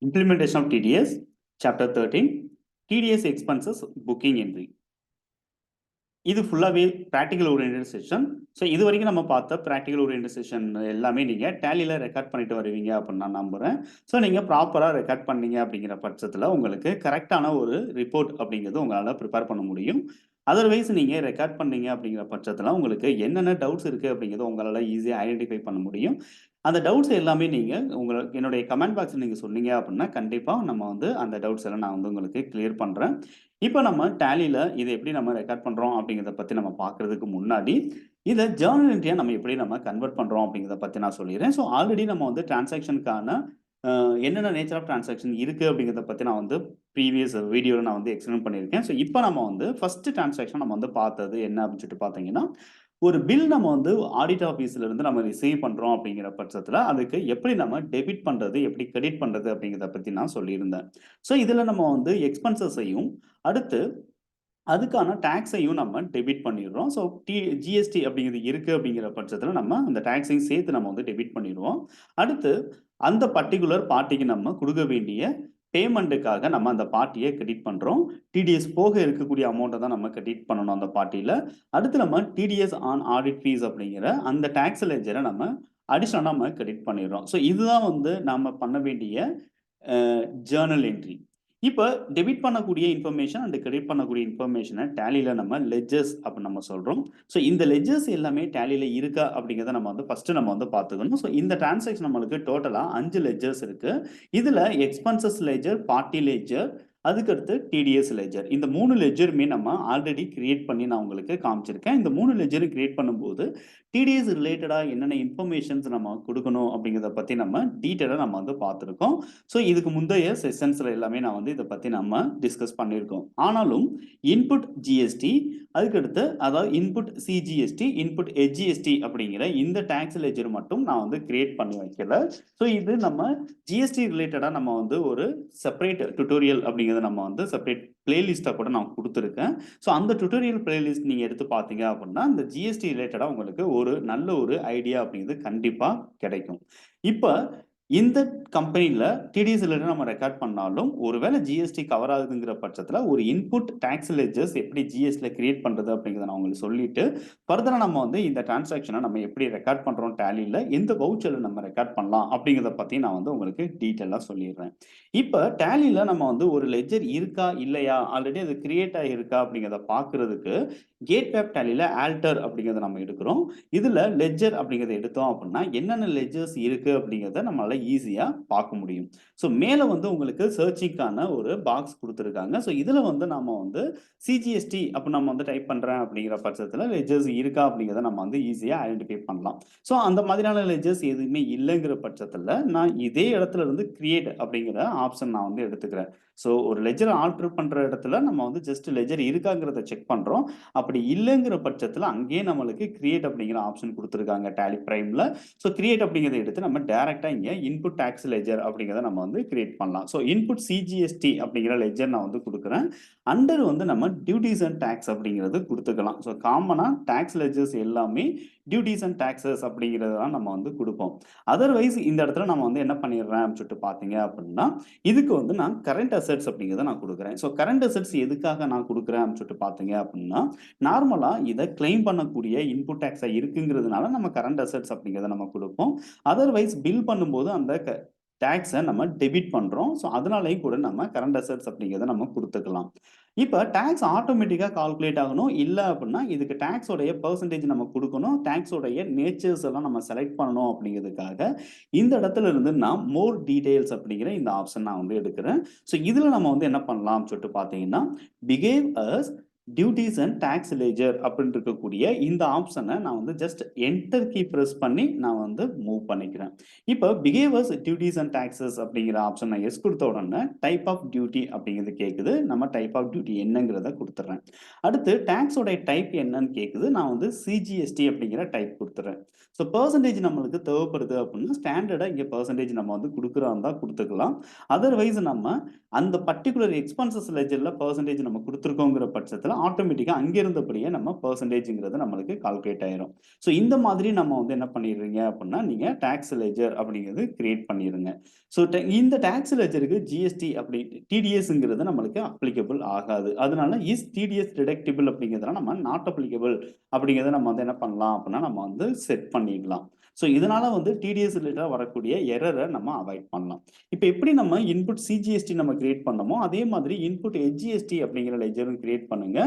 Implementation of TDS, Chapter 13, TDS expenses booking entry. இது ஃபுல்லாவே practical oriented session. So இது வரைக்கும் நம்ம பார்த்த பிராக்டிகல் ஓரியன்டட் செஷன் எல்லாமே நீங்க டேலியில ரெக்கார்ட் பண்ணிட்டு வருவீங்க அப்படின்னு நான் நம்புறேன். ஸோ நீங்க ப்ராப்பரா ரெக்கார்ட் பண்ணீங்க அப்படிங்கிற பட்சத்துல உங்களுக்கு கரெக்டான ஒரு ரிப்போர்ட் அப்படிங்கிறது உங்களால ப்ரிப்பேர் பண்ண முடியும். அதர்வைஸ் நீங்க ரெக்கார்ட் பண்ணீங்க அப்படிங்கிற பட்சத்துல உங்களுக்கு என்னென்ன டவுட்ஸ் இருக்கு அப்படிங்கிறத உங்களால ஈஸியா ஐடென்டிஃபை பண்ண முடியும். அந்த டவுட்ஸ் எல்லாமே நீங்க என்னுடைய கமெண்ட் பாக்ஸ்ல நீங்க சொன்னீங்க அப்படின்னா, கண்டிப்பா நம்ம வந்து அந்த டவுட்ஸ் எல்லாம் நான் வந்து உங்களுக்கு கிளியர் பண்றேன். இப்ப நம்ம டேலியில இத எப்படி நம்ம ரெக்கார்ட் பண்றோம் அப்படிங்கிறத பத்தி நம்ம பார்க்கறதுக்கு முன்னாடி, இத ஜர்னல் என்ட்ரியா நம்ம எப்படி நம்ம கன்வெர்ட் பண்றோம் அப்படிங்கிறத பத்தி நான் சொல்லிர்றேன். ஸோ ஆல்ரெடி நம்ம வந்து டிரான்சாக்ஷனுக்கான என்னென்ன நேச்சர் ஆஃப் டிரான்சாக்ஷன் இருக்கு அப்படிங்கிறத பத்தி நான் வந்து ப்ரீவியஸ் வீடியோல நான் வந்து எக்ஸ்பிளைன் பண்ணியிருக்கேன். ஸோ இப்ப நம்ம வந்து ஃபர்ஸ்ட் டிரான்சாக்ஷன் நம்ம வந்து பார்த்தது என்ன அப்படின்னு சொல்லிட்டு பார்த்தீங்கன்னா, ஒரு பில் நம்ம வந்து ஆடிட் ஆஃபீஸ்ல இருந்து நம்ம ரிசீவ் பண்றோம் அப்படிங்கிற பட்சத்துல, அதுக்கு எப்படி நம்ம டெபிட் பண்றது, எப்படி கிரெடிட் பண்றது அப்படிங்கிறத பத்தி நான் சொல்லியிருந்தேன். ஸோ இதுல நம்ம வந்து எக்ஸ்பென்சஸையும், அடுத்து அதுக்கான டாக்ஸையும் நம்ம டெபிட் பண்ணிடுறோம். ஸோ ஜிஎஸ்டி அப்படிங்கிறது இருக்கு அப்படிங்கிற பட்சத்துல நம்ம அந்த டாக்ஸையும் சேர்த்து நம்ம வந்து டெபிட் பண்ணிடுவோம். அடுத்து அந்த பர்ட்டிகுலர் பார்ட்டிக்கு நம்ம குடுக்க வேண்டிய பேமெண்ட்டுக்காக நம்ம அந்த பார்ட்டிய கிரெடிட் பண்றோம். டிடிஎஸ் போக இருக்கக்கூடிய அமௌண்ட்ட தான் நம்ம கிரெடிட் பண்ணணும் அந்த பார்ட்டில. அடுத்து நம்ம டிடிஎஸ் ஆன் ஆடிட் ஃபீஸ் அப்படிங்கிற அந்த டாக்ஸ் லெட்ஜர நம்ம அடிஷனலா நம்ம கிரெடிட் பண்ணிடுறோம். ஸோ இதுதான் வந்து நாம பண்ண வேண்டிய ஜர்னல் என்ட்ரி. இப்ப டெபிட் பண்ணக்கூடிய இன்ஃபர்மேஷன் அண்ட் கிரெடிட் பண்ணக்கூடிய இன்ஃபர்மேஷன டேலில நம்ம லெட்ஜர்ஸ் அப்படின்னு நம்ம சொல்றோம். ஸோ இந்த லெட்ஜர்ஸ் எல்லாமே டேலில இருக்கா அப்படிங்கிறத நம்ம வந்து ஃபர்ஸ்ட் நம்ம வந்து பார்த்துக்கணும். ஸோ இந்த டிரான்சாக்ஷன் நம்மளுக்கு டோட்டலா 5 லெட்ஜர்ஸ் இருக்கு. இதுல எக்ஸ்பென்சஸ் லெட்ஜர், பார்ட்டி லெட்ஜர், அதுக்கடுத்து டிடிஎஸ் லெட்ஜர். இந்த 3 லெட்ஜருமே நம்ம ஆல்ரெடி கிரியேட் பண்ணி நான் உங்களுக்கு காமிச்சிருக்கேன். இந்த 3 லெட்ஜரும் கிரியேட் பண்ணும்போது டிடிஎஸ் ரிலேட்டடா என்னென்ன இன்ஃபர்மேஷன்ஸ் நம்ம குடுக்கணும் அப்படிங்கிறத பத்தி நம்ம டீட்டெயிலா நம்ம வந்து பார்த்துருக்கோம். ஸோ இதுக்கு முந்தைய செஷன்ஸ்ல எல்லாமே நான் வந்து இத பத்தி நம்ம டிஸ்கஸ் பண்ணியிருக்கோம். ஆனாலும் இன்புட் ஜிஎஸ்டி, அதுக்கடுத்து அதாவது இன்புட் சிஜிஎஸ்டி, இன்புட் எஸ்ஜிஎஸ்டி அப்படிங்கிற இந்த டாக்ஸ் லெட்ஜர் மட்டும் நான் வந்து கிரியேட் பண்ணி வைக்கல. ஸோ இது நம்ம ஜிஎஸ்டி ரிலேட்டடா நம்ம வந்து ஒரு செப்பரேட் டுட்டோரியல் அப்படிங்கிறத நம்ம வந்து செப்பரேட் பிளேலிஸ்ட்டா கூட நான் குடுத்துருக்கேன். ஸோ அந்த டுட்டோரியல் பிளேலிஸ்ட் நீங்க எடுத்து பார்த்தீங்க அப்படின்னா, இந்த ஜிஎஸ்டி ரிலேட்டடா உங்களுக்கு ஒரு நல்ல ஒரு ஐடியா அப்படிங்கிறது கண்டிப்பா கிடைக்கும். இப்ப இந்த கம்பெனில டிடிஎஸ் ரிலேட்டடா நம்ம ரெக்கார்ட் பண்ணாலும், ஒருவேளை ஜிஎஸ்டி கவர் ஆகுதுங்கிற பட்சத்துல ஒரு இன்புட் டாக்ஸ் லெட்ஜர்ஸ் எப்படி ஜிஎஸ்டில கிரியேட் பண்றது அப்படிங்கிறத நான் உங்களுக்கு சொல்லிட்டு, ஃபர்தரா நம்ம வந்து இந்த டிரான்சாக்ஷன நம்ம எப்படி ரெக்கார்ட் பண்றோம் டேலில, எந்த வவுச்சர்ல நம்ம ரெக்கார்ட் பண்ணலாம் அப்படிங்கிறத பத்தி நான் வந்து உங்களுக்கு டீட்டெயிலா சொல்லிடுறேன். இப்ப டேலில நம்ம வந்து ஒரு லெட்ஜர் இருக்கா, இல்லையா, ஆல்ரெடி அது கிரியேட் ஆகியிருக்கா அப்படிங்கிறத பார்க்கிறதுக்கு கேட்வே ஆஃப் டேலில ஆல்டர் அப்படிங்கிறத நம்ம எடுக்கிறோம். இதுல லெட்ஜர் அப்படிங்கிறத எடுத்தோம் அப்படின்னா, என்னென்ன லெட்ஜர்ஸ் இருக்கு அப்படிங்கிறத நம்மளால ஈஸியா பார்க்க முடியும். ஸோ மேல வந்து உங்களுக்கு சர்ச்சிங்க்கான ஒரு பாக்ஸ் குடுத்திருக்காங்க. ஸோ இதுல வந்து நாம வந்து சிஜிஎஸ்டி அப்ப நம்ம வந்து டைப் பண்றேன் அப்படிங்கிற பட்சத்துல லெட்ஜர்ஸ் இருக்கா அப்படிங்கிறத நம்ம வந்து ஈஸியா ஐடென்டிஃபை பண்ணலாம். ஸோ அந்த மாதிரியான லெட்ஜர்ஸ் எதுவுமே இல்லைங்கிற பட்சத்துல நான் இதே இடத்துல இருந்து கிரியேட் அப்படிங்கிற ஆப்ஷன் நான் வந்து எடுத்துக்கிறேன். ஸோ ஒரு லெட்ஜர் ஆல்டர் பண்ற இடத்துல நம்ம வந்து ஜஸ்ட் லெட்ஜர் இருக்காங்கிறத செக் பண்றோம். அப்படி இல்லைங்கிற பட்சத்துல அங்கேயே நம்மளுக்கு கிரியேட் அப்படிங்கிற ஆப்ஷன் குடுத்திருக்காங்க டேலி பிரைம்ல. ஸோ கிரியேட் அப்படிங்கிறத எடுத்து நம்ம டைரக்ட்டா இங்க இன்புட் டாக்ஸ் லெட்ஜர் அப்படிங்கிறத நம்ம வந்து கிரியேட் பண்ணலாம். ஸோ இன்புட் சிஜிஎஸ்டி அப்படிங்கிற லெட்ஜர் நான் வந்து குடுக்குறேன். அண்டர் வந்து நம்ம டியூட்டீஸ் அண்ட் டாக்ஸ் அப்படிங்கிறது குடுத்துக்கலாம். ஸோ காமனா டாக்ஸ் லெட்ஜர்ஸ் எல்லாமே டியூட்டீஸ் அண்ட் டாக்ஸஸ் அப்படிங்கிறத தான் நம்ம வந்து குடுப்போம். அதர்வைஸ் இந்த இடத்துல நம்ம வந்து என்ன பண்ணிடுறேன் அப்படின்னு சொல்லிட்டு பார்த்தீங்க அப்படின்னா, இதுக்கு வந்து நான் கரண்ட் அசெட்ஸ் அப்படிங்கிறத நான் குடுக்குறேன். ஸோ கரண்ட் அசெட்ஸ் எதுக்காக நான் குடுக்குறேன் அப்படின்னு சொல்லிட்டு பார்த்தீங்க அப்படின்னா, நார்மலா இத கிளைம் பண்ணக்கூடிய இன்புட் டாக்ஸா இருக்குங்கிறதுனால நம்ம கரண்ட் அசெட்ஸ் அப்படிங்கிறத நம்ம குடுப்போம். அதர்வைஸ் பில் பண்ணும்போது அந்த டாக்ஸ நம்ம டெபிட் பண்றோம். ஸோ அதனாலயும் கூட நம்ம கரண்ட் அசெட்ஸ் அப்படிங்கிறத நம்ம குடுத்துக்கலாம். இப்ப டாக்ஸ் ஆட்டோமேட்டிக்கா கால்குலேட் ஆகணும். இல்ல அப்படின்னா இதுக்கு டாக்ஸ் உடைய பெர்சன்டேஜ் நம்ம குடுக்கணும். டாக்ஸ் உடைய நேச்சர்ஸ் எல்லாம் நம்ம செலக்ட் பண்ணணும் அப்படிங்கிறதுக்காக இந்த இடத்துல இருந்து நான் மோர் டீட்டெயில்ஸ் அப்படிங்கிற இந்த ஆப்ஷன் நான் வந்து எடுக்கிறேன். ஸோ இதுல நம்ம வந்து என்ன பண்ணலாம்னு சொல்லிட்டு பார்த்தீங்கன்னா, behave as duties and taxes ledger அப்படின்னு இருக்கக்கூடிய இந்த ஆப்ஷனை நான் வந்து ஜஸ்ட் என்டர் கீ பிரஸ் பண்ணி நான் வந்து மூவ் பண்ணிக்கிறேன். இப்போ பிஹேவர்ஸ் டியூட்டீஸ் அண்ட் டாக்ஸஸ் அப்படிங்கிற ஆப்ஷன் நான் எஸ் கொடுத்த உடனே டைப் ஆஃப் டியூட்டி அப்படிங்கிறது கேட்குது. நம்ம டைப் ஆஃப் டியூட்டி என்னங்கிறத கொடுத்துட்றேன். அடுத்து டாக்ஸோட டைப் என்னன்னு கேட்குது. நான் வந்து சிஜிஎஸ்டி அப்படிங்கிற டைப் கொடுத்துறேன். ஸோ பெர்சன்டேஜ் நம்மளுக்கு தேவைப்படுது அப்படின்னா ஸ்டாண்டர்டாக இங்கே பெர்சன்டேஜ் நம்ம வந்து கொடுக்குறா இருந்தால் கொடுத்துக்கலாம். அதர்வைஸ் நம்ம அந்த பர்டிகுலர் எக்ஸ்பென்சஸ் லெட்ஜர்ல பெர்சன்டேஜ் நம்ம கொடுத்துருக்கோங்கிற பட்சத்தில் ஆட்டோமேட்டிக்கா அங்க இருந்தபடியே நம்ம பெர்சன்டேஜ்ங்கிறது நம்மளுக்கு கால்குலேட் ஆயிரும். ஸோ இந்த மாதிரி நம்ம வந்து என்ன பண்ணிடுறீங்க அப்படின்னா, நீங்க டாக்ஸ் லெஜர் அப்படிங்கிறது கிரியேட் பண்ணிருங்க. ஸோ இந்த டாக்ஸ் லெஜருக்கு ஜிஎஸ்டி அப்படி டிடிஎஸ்ங்கிறது நம்மளுக்கு அப்ளிகபிள் ஆகாது. அதனால இஸ் டிடிஎஸ் டிடக்டிபிள் அப்படிங்கிறதுனால நம்ம நாட் அப்ளிகபிள் அப்படிங்கிறத நம்ம வந்து என்ன பண்ணலாம் அப்படின்னா நம்ம வந்து செட் பண்ணிடலாம். ஸோ இதனால வந்து டிடிஎஸ் ரிலேட்டடாக வரக்கூடிய எரரை நம்ம அவாய்ட் பண்ணலாம். இப்போ எப்படி நம்ம இன்புட் சிஜிஎஸ்டி நம்ம கிரியேட் பண்ணமோ அதே மாதிரி இன்புட் ஹெச்ஜிஎஸ்டி அப்படிங்கிற லெஜரும் கிரியேட் பண்ணுங்க.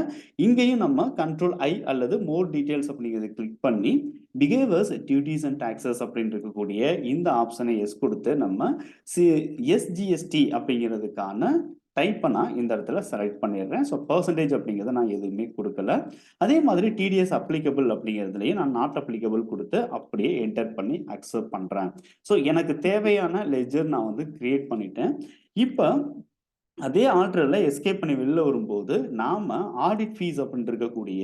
இங்கேயும் நம்ம கண்ட்ரோல் ஐ அல்லது மோர் டீடைல்ஸ் அப்படிங்கிறத கிளிக் பண்ணி பிஹேவியர்ஸ் டியூட்டிஸ் அண்ட் டாக்ஸஸ் அப்படின்னு இருக்கக்கூடிய இந்த ஆப்ஷனை எஸ் கொடுத்து நம்ம எஸ்ஜிஎஸ்டி அப்படிங்கிறதுக்கான டைப்பை நான் இந்த இடத்துல செலக்ட் பண்ணிடுறேன். ஸோ பர்சன்டேஜ் அப்படிங்கிறத நான் எதுவுமே கொடுக்கல. அதே மாதிரி டிடிஎஸ் அப்ளிகபிள் அப்படிங்கிறதுலையும் நான் நாட் அப்ளிகபிள் கொடுத்து அப்படியே என்டர் பண்ணி அக்செப்ட் பண்ணுறேன். ஸோ எனக்கு தேவையான லெஜர் நான் வந்து கிரியேட் பண்ணிட்டேன். இப்போ அதே ஆர்டரில் எஸ்கேப் பண்ணி வெளில வரும்போது நாம ஆடிட் ஃபீஸ் அப்படின்னு இருக்கக்கூடிய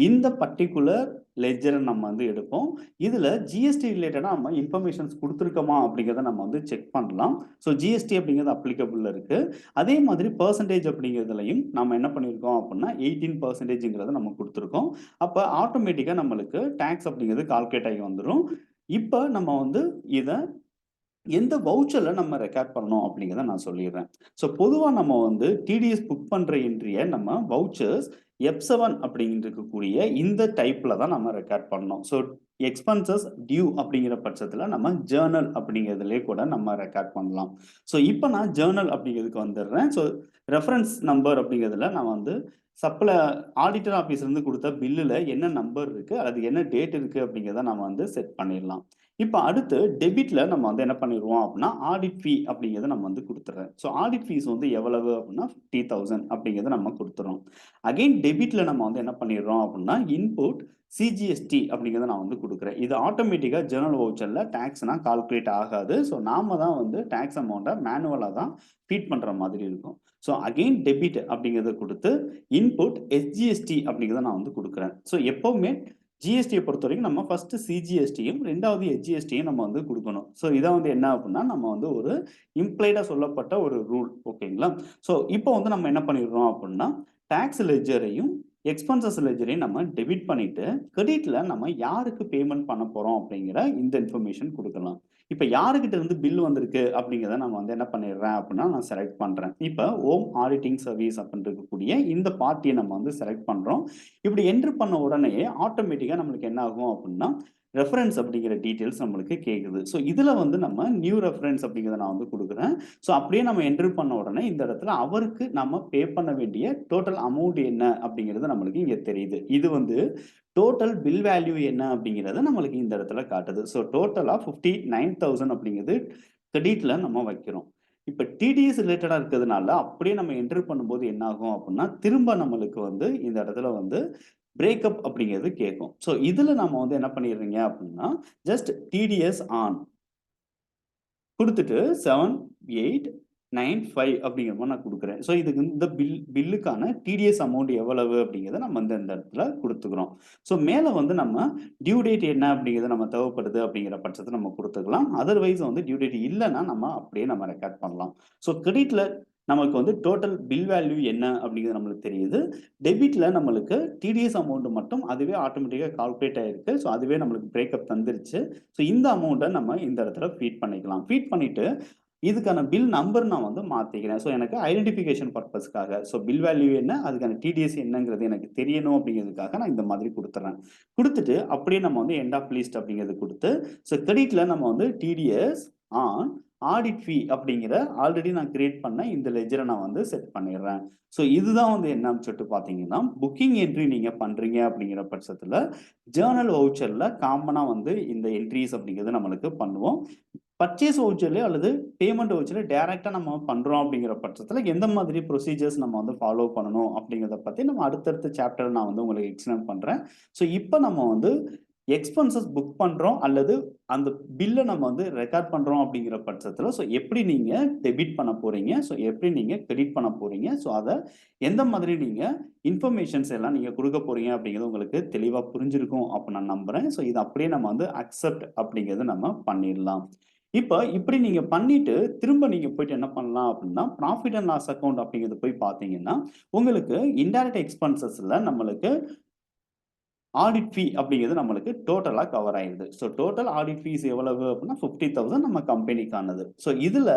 இந்த பர்டிகுலர் லெஜரை நம்ம வந்து எடுப்போம். இதில் ஜிஎஸ்டி ரிலேட்டடாக நம்ம இன்ஃபர்மேஷன்ஸ் கொடுத்துருக்கோமா அப்படிங்கிறத நம்ம வந்து செக் பண்ணலாம். ஸோ ஜிஎஸ்டி அப்படிங்கிறது அப்ளிகபிள் இருக்குது. அதே மாதிரி பர்சன்டேஜ் அப்படிங்கிறதுலையும் நம்ம என்ன பண்ணியிருக்கோம் அப்படின்னா 18% நம்ம கொடுத்துருக்கோம். அப்போ ஆட்டோமேட்டிக்காக நம்மளுக்கு டேக்ஸ் அப்படிங்கிறது கால்குலேட் ஆகி வந்துடும். இப்போ நம்ம வந்து இதை எந்த வவுச்சர்ல நம்ம ரெக்கார்ட் பண்ணணும் அப்படிங்கிறத நான் சொல்லிடுறேன். ஸோ பொதுவாக நம்ம வந்து டிடிஎஸ் புக் பண்ணுற என்ட்ரியை நம்ம வவுச்சர்ஸ் F7 அப்படின்னு இருக்கக்கூடிய இந்த டைப்ல தான் நம்ம ரெக்கார்ட் பண்ணணும். ஸோ எக்ஸ்பென்சஸ் டியூ அப்படிங்கிற பட்சத்தில் நம்ம ஜேர்னல் அப்படிங்கிறதுலே கூட நம்ம ரெக்கார்ட் பண்ணலாம். ஸோ இப்போ நான் ஜேர்னல் அப்படிங்கிறதுக்கு வந்துடுறேன். ஸோ ரெஃபரன்ஸ் நம்பர் அப்படிங்கிறதுல நான் வந்து சப்ளை ஆடிட்டர் ஆஃபீஸ்லேருந்து கொடுத்த பில்லில் என்ன நம்பர் இருக்குது அல்லது என்ன டேட் இருக்குது அப்படிங்கிறத நம்ம வந்து செட் பண்ணிடலாம். இப்போ அடுத்து டெபிட்ல நம்ம வந்து என்ன பண்ணிடுவோம் அப்படின்னா ஆடிட் ஃபீ அப்படிங்கிறத நம்ம வந்து கொடுத்துட்றேன். ஸோ ஆடிட் ஃபீஸ் வந்து எவ்வளவு அப்படின்னா 50,000 அப்படிங்கிறத நம்ம கொடுத்துறோம். அகெயின் டெபிட்ல நம்ம வந்து என்ன பண்ணிடுறோம் அப்படின்னா இன்புட் சிஜிஎஸ்டி அப்படிங்கிறத நான் வந்து கொடுக்குறேன். இது ஆட்டோமேட்டிக்காக ஜெர்னல் வவுச்சரில் டேக்ஸ்னா கால்குலேட் ஆகாது. ஸோ நாம தான் வந்து டேக்ஸ் அமௌண்ட்டை மேனுவலாக தான் ஃபீட் பண்ணுற மாதிரி இருக்கும். ஸோ அகெயின் டெபிட் அப்படிங்கிறத கொடுத்து இன்புட் எஸ்ஜிஎஸ்டி அப்படிங்கிறத நான் வந்து கொடுக்குறேன். ஸோ எப்போவுமே ஜிஎஸ்டியை பொறுத்த வரைக்கும் நம்ம ஃபர்ஸ்ட் சிஜிஎஸ்டியும் ரெண்டாவது ஹெச்ஜிஎஸ்டியும் நம்ம வந்து கொடுக்கணும். ஸோ இதை வந்து என்ன அப்படின்னா நம்ம வந்து ஒரு இம்ப்ளைடாக சொல்லப்பட்ட ஒரு ரூல். ஓகேங்களா? ஸோ இப்போ வந்து நம்ம என்ன பண்ணிடுறோம் அப்படின்னா டாக்ஸ் லெஜரையும் எக்ஸ்பென்சஸ் லெஜரையும் நம்ம டெபிட் பண்ணிட்டு கிரெடிட்ல நம்ம யாருக்கு பேமெண்ட் பண்ண போறோம் அப்படிங்கிற இந்த இன்ஃபர்மேஷன் கொடுக்கலாம். இப்போ யாருக்கிட்ட இருந்து பில் வந்திருக்கு அப்படிங்கிறத நம்ம வந்து என்ன பண்ணிடுறேன் அப்படின்னா நான் செலக்ட் பண்றேன். இப்போ ஹோம் ஆடிட்டிங் சர்வீஸ் அப்படின்னு இருக்கக்கூடிய இந்த பார்ட்டியை நம்ம வந்து செலக்ட் பண்றோம். இப்படி என்ட்ரு பண்ண உடனே ஆட்டோமேட்டிக்காக நம்மளுக்கு என்ன ஆகும் அப்படின்னா ரெஃபரன்ஸ் அப்படிங்கிற டீட்டெயில்ஸ் நம்மளுக்கு கேட்குது. ஸோ இதில் வந்து நம்ம நியூ ரெஃபரன்ஸ் அப்படிங்கிறத நான் வந்து கொடுக்குறேன். ஸோ அப்படியே நம்ம என்ட்ரு பண்ண உடனே இந்த இடத்துல அவருக்கு நம்ம பே பண்ண வேண்டிய டோட்டல் அமௌண்ட் என்ன அப்படிங்கிறது நம்மளுக்கு இங்கே தெரியுது. இது வந்து டோட்டல் பில் வேல்யூ என்ன அப்படிங்கிறத நம்மளுக்கு இந்த இடத்துல காட்டுது. ஸோ டோட்டலாக 59,000 அப்படிங்கிறது கிரெடிட்ல நம்ம வைக்கிறோம். இப்போ டிடிஎஸ் ரிலேட்டடாக இருக்கிறதுனால அப்படியே நம்ம என்ட்ரு பண்ணும்போது என்ன ஆகும் அப்படின்னா திரும்ப நம்மளுக்கு வந்து இந்த இடத்துல வந்து பிரேக்கப் அப்படிங்கிறது கேட்கும். ஸோ இதில் நம்ம வந்து என்ன பண்ணிடுறீங்க அப்படின்னா ஜஸ்ட் டிடிஎஸ் ஆன் கொடுத்துட்டு 7895 அப்படிங்கிற மாதிரி நான் கொடுக்குறேன். ஸோ இதுக்கு இந்த பில்லுக்கான டிடிஎஸ் அமௌண்ட் எவ்வளவு அப்படிங்கிறத நம்ம இந்த இடத்துல கொடுத்துக்கிறோம். ஸோ மேலே வந்து நம்ம டியூ டேட் என்ன அப்படிங்கிறத நம்ம தேவைப்படுது அப்படிங்கிற பட்சத்தை நம்ம கொடுத்துக்கலாம். அதர்வைஸ் வந்து டியூ டேட் இல்லைன்னா நம்ம அப்படியே நம்ம ரெக்கார்ட் பண்ணலாம். ஸோ கிரெடிட்ல நமக்கு வந்து டோட்டல் பில் வேல்யூ என்ன அப்படிங்கிறது நம்மளுக்கு தெரியுது. டெபிட்ல நம்மளுக்கு டிடிஎஸ் அமௌண்ட் மட்டும் அதுவே ஆட்டோமேட்டிக்காக கால்குலேட் ஆயிருக்கு. ஸோ அதுவே நம்மளுக்கு பிரேக்கப் தந்துருச்சு. ஸோ இந்த அமௌண்ட்டை நம்ம இந்த இடத்துல ஃபீட் பண்ணிக்கலாம். ஃபீட் பண்ணிட்டு இதுக்கான பில் நம்பர் நான் வந்து மாற்றிக்கிறேன். ஸோ எனக்கு ஐடென்டிஃபிகேஷன் பர்பஸ்க்காக ஸோ பில் வேல்யூ என்ன அதுக்கான டிடிஎஸ் என்னங்கிறது எனக்கு தெரியணும் அப்படிங்கிறதுக்காக நான் இந்த மாதிரி கொடுத்துட்றேன். கொடுத்துட்டு அப்படியே நம்ம வந்து எண்ட் ஆஃப் லிஸ்ட் அப்படிங்கிறது கொடுத்து ஸோ கிரெடிட்ல நம்ம வந்து டிடிஎஸ் ஆன் ஆடிட் ஃபீ அப்படிங்கிற ஆல்ரெடி நான் கிரியேட் பண்ண இந்த லெஜரை நான் வந்து செட் பண்ணிடுறேன். ஸோ இதுதான் வந்து என்னன்னு சொல்லிட்டு பார்த்தீங்கன்னா புக்கிங் என்ட்ரி நீங்கள் பண்ணுறீங்க அப்படிங்கிற பட்சத்தில் ஜேர்னல் வவுச்சரில் காமனாக வந்து இந்த என்ட்ரிஸ் அப்படிங்கிறது நம்மளுக்கு பண்ணுவோம். பர்ச்சேஸ் வவுச்சர்லேயோ அல்லது பேமெண்ட் வவுச்சர்ல டேரெக்டாக நம்ம பண்ணுறோம் அப்படிங்கிற பட்சத்தில் எந்த மாதிரி ப்ரொசீஜர்ஸ் நம்ம வந்து ஃபாலோ பண்ணணும் அப்படிங்கிறத பற்றி நம்ம அடுத்தடுத்த சாப்டர் நான் வந்து உங்களுக்கு எக்ஸ்பிளைன் பண்ணுறேன். ஸோ இப்போ நம்ம வந்து எக்ஸ்பென்சஸ் புக் பண்ணுறோம் அல்லது அந்த பில்லை நம்ம வந்து ரெக்கார்ட் பண்ணுறோம் அப்படிங்கிற பட்சத்தில் ஸோ எப்படி நீங்கள் டெபிட் பண்ண போகிறீங்க, ஸோ எப்படி நீங்கள் கிரெடிட் பண்ண போகிறீங்க, ஸோ அதை எந்த மாதிரி நீங்கள் இன்ஃபர்மேஷன்ஸ் எல்லாம் நீங்கள் கொடுக்க போகிறீங்க அப்படிங்கிறது உங்களுக்கு தெளிவாக புரிஞ்சிருக்கும் அப்போ நான் நம்புகிறேன். ஸோ இது அப்படியே நம்ம வந்து அக்செப்ட் அப்படிங்கிறது நம்ம பண்ணிடலாம். இப்போ இப்படி நீங்க பண்ணிட்டு திரும்ப நீங்க போயிட்டு என்ன பண்ணலாம் அப்படின்னா ப்ராஃபிட் அண்ட் லாஸ் அக்கௌண்ட் அப்படிங்கிறது போய் பார்த்தீங்கன்னா உங்களுக்கு இன்டைரக்ட் எக்ஸ்பென்சஸ்ல நம்மளுக்கு ஆடிட் ஃபீ அப்படிங்கிறது நம்மளுக்கு டோட்டலா கவர் ஆயிருது. ஸோ டோட்டல் ஆடிட் ஃபீஸ் எவ்வளவு அப்படின்னா 50,000 நம்ம கம்பெனிக்கானது. ஸோ இதுல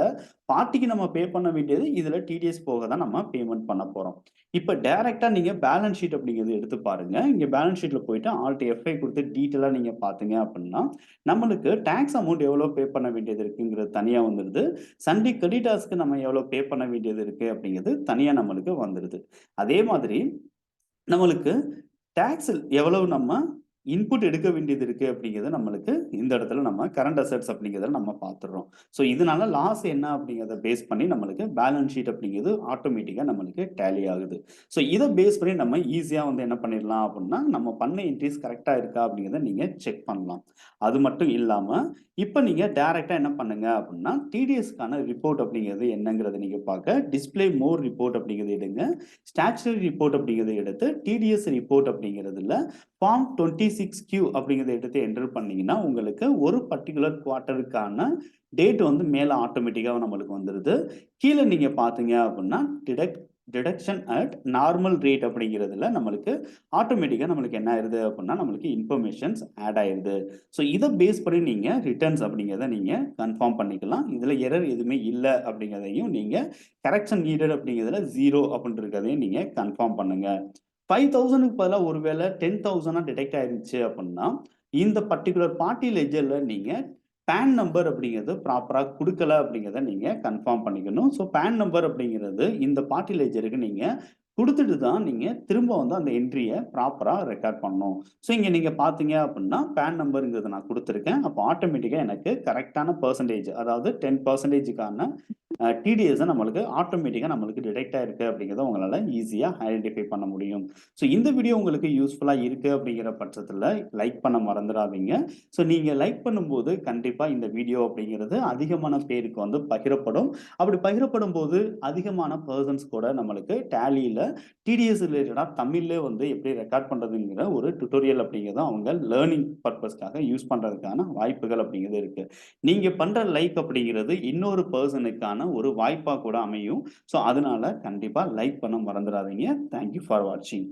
பார்ட்டிக்கு நம்ம பே பண்ண வேண்டியது இதுல டிடிஎஸ் போக தான் நம்ம பேமெண்ட் பண்ண போறோம். இப்ப டைரக்ட்டா நீங்க பேலன்ஸ் ஷீட் அப்படிங்கிறது எடுத்து பாருங்க. இங்க பேலன்ஸ் ஷீட்ல போயிட்டு ஆல்ட் எஃப்ஐ குடுத்து டீட்டெயிலா நீங்க பார்த்தீங்க அப்படின்னா, நம்மளுக்கு டாக்ஸ் அமௌண்ட் எவ்வளோ பே பண்ண வேண்டியது இருக்குங்கிறது தனியா வந்துருது. சண்டே கிரெடிட்டார்ஸ்க்கு நம்ம எவ்வளோ பே பண்ண வேண்டியது இருக்கு அப்படிங்கிறது தனியா நம்மளுக்கு வந்துருது. அதே மாதிரி நம்மளுக்கு டாக்ஸ் எவ்வளவு நம்ம இன்புட் எடுக்க வேண்டியது இருக்கு அப்படிங்கிறத நம்மளுக்கு இந்த இடத்துல நம்ம கரண்ட் அசெட்ஸ் அப்படிங்கிறத நம்ம பார்த்துடுறோம். ஸோ இதனால லாஸ் என்ன அப்படிங்கிறத பேஸ் பண்ணி நம்மளுக்கு பேலன்ஸ் ஷீட் அப்படிங்கிறது ஆட்டோமேட்டிக்கா நம்மளுக்கு டேலி ஆகுது. ஸோ இதை பேஸ் பண்ணி நம்ம ஈஸியா வந்து என்ன பண்ணிடலாம் அப்படின்னா நம்ம பண்ண என்ட்ரிஸ் கரெக்டா இருக்கா அப்படிங்கிறத நீங்க செக் பண்ணலாம். அது மட்டும் இல்லாம இப்ப நீங்க டைரக்ட்டா என்ன பண்ணுங்க அப்படின்னா டிடிஎஸ்க்கான ரிப்போர்ட் அப்படிங்கிறது என்னங்கிறத நீங்க பார்க்க டிஸ்ப்ளே மோர் ரிப்போர்ட் அப்படிங்கிறத எடுங்க. ஸ்டாச்சுட்டரி ரிப்போர்ட் அப்படிங்கிறத எடுத்து டிடிஎஸ் ரிப்போர்ட் அப்படிங்கிறதுல ஃபார்ம் 26Q அப்படிங்கிறத எடுத்து என்டர் பண்ணீங்கன்னா, உங்களுக்கு ஒரு பர்ட்டிகுலர் குவார்ட்டருக்கான டேட் வந்து மேல ஆட்டோமேட்டிக்கா நம்மளுக்கு வந்துருது. கீழ நீங்க பார்த்தீங்க அப்படின்னா, டிடக்ஷன் அட் நார்மல் ரேட் அப்படிங்கிறதுல நம்மளுக்கு ஆட்டோமேட்டிக்கா நம்மளுக்கு என்ன ஆயிருது அப்படின்னா, நம்மளுக்கு இன்ஃபர்மேஷன்ஸ் ஆட் ஆயிருது. ஸோ இத பேஸ் பண்ணி நீங்க ரிட்டர்ன்ஸ் அப்படிங்கிறத நீங்க கன்ஃபார்ம் பண்ணிக்கலாம். இதுல எரர் எதுவுமே இல்ல அப்படிங்கிறதையும் நீங்க கரெக்ஷன் நீடட் அப்படிங்கிறதுல 0 அப்படின்னு இருக்கிறதையும் நீங்க கன்ஃபார்ம் பண்ணுங்க. 5,000க்கு பதிலா ஒருவேளை 10,000 டிடெக்ட் ஆயிருந்துச்சு அப்படின்னா, இந்த பர்ட்டிகுலர் பார்ட்டி லெட்ஜர்ல நீங்க பான் நம்பர் அப்படிங்கிறது ப்ராப்பரா குடுக்கல அப்படிங்கிறத நீங்க கன்ஃபார்ம் பண்ணிக்கணும். ஸோ பான் நம்பர் அப்படிங்கிறது இந்த பார்ட்டி லெட்ஜருக்கு நீங்க குடுத்துட்டு தான் நீங்க திரும்ப வந்து அந்த என்ட்ரிய ப்ராப்பரா ரெக்கார்ட் பண்ணணும். ஸோ இங்க நீங்க பார்த்தீங்க அப்படின்னா, பான் நம்பர்ங்கிறத நான் குடுத்துருக்கேன். அப்போ ஆட்டோமேட்டிக்கா எனக்கு கரெக்ட்டான பெர்சன்டேஜ் அதாவது 10%க்கான டிடிஎஸ் நம்மளுக்கு ஆட்டோமேட்டிக்கா நம்மளுக்கு டிடெக்ட் ஆயிருக்கு அப்படிங்கிறத உங்களால ஈஸியா ஐடென்டிஃபை பண்ண முடியும். ஸோ இந்த வீடியோ உங்களுக்கு யூஸ்ஃபுல்லா இருக்கு அப்படிங்கிற பட்சத்துல லைக் பண்ண மறந்துடாதீங்க. ஸோ நீங்க லைக் பண்ணும்போது கண்டிப்பா இந்த வீடியோ அப்படிங்கிறது அதிகமான பேருக்கு வந்து பகிரப்படும். அப்படி பகிரப்படும்போது அதிகமான பெர்சன்ஸ் கூட நம்மளுக்கு டேலியில டிடிஎஸ் ரிலேட்டடா தமிழ்லே வந்து எப்படி ரெக்கார்ட் பண்றதுங்கிற ஒரு டுட்டோரியல் அப்படிங்கிறத அவங்க லேர்னிங் பர்ப்பஸ்க்காக யூஸ் பண்றதுக்கான வாய்ப்புகள் அப்படிங்கிறது இருக்கு. நீங்க பண்ற லைக் அப்படிங்கிறது இன்னொரு பெர்சனுக்கான ஒரு வாய்ப்பா கூட அமையும். ஸோ அதனால கண்டிப்பா லைக் பண்ண மறந்துடாதீங்க. தேங்க் யூ ஃபார் வாட்சிங்.